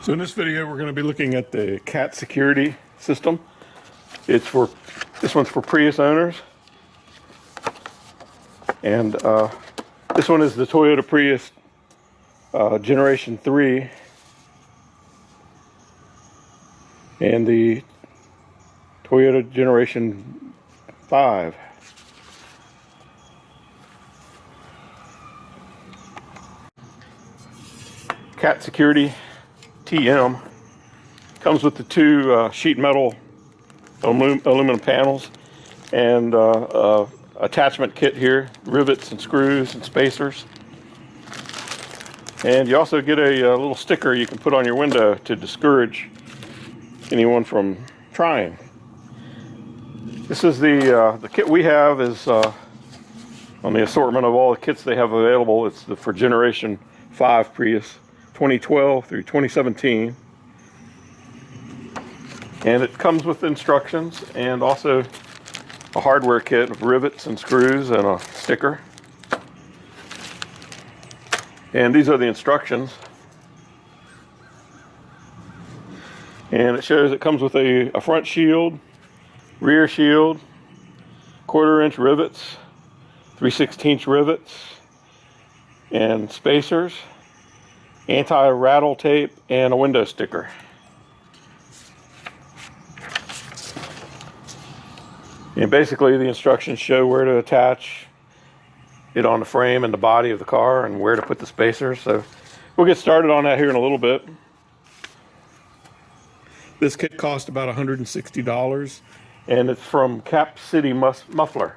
So in this video, we're going to be looking at the cat security system. This one's for Prius owners. And this one is the Toyota Prius Generation 3. And the Toyota Generation 5. Cat Security TM comes with the two sheet metal aluminum panels and attachment kit here, rivets and screws and spacers. And you also get a little sticker you can put on your window to discourage anyone from trying. This is the kit we have is on the assortment of all the kits they have available. It's for Generation 5 Prius, 2012 through 2017. And it comes with instructions and also a hardware kit of rivets and screws and a sticker. And these are the instructions. And it shows it comes with a front shield, rear shield, 1/4-inch rivets, 3/16 rivets, and spacers, anti-rattle tape, and a window sticker. And basically the instructions show where to attach it on the frame and the body of the car and where to put the spacers. So we'll get started on that here in a little bit. This kit cost about $160 and it's from Cap City Muffler.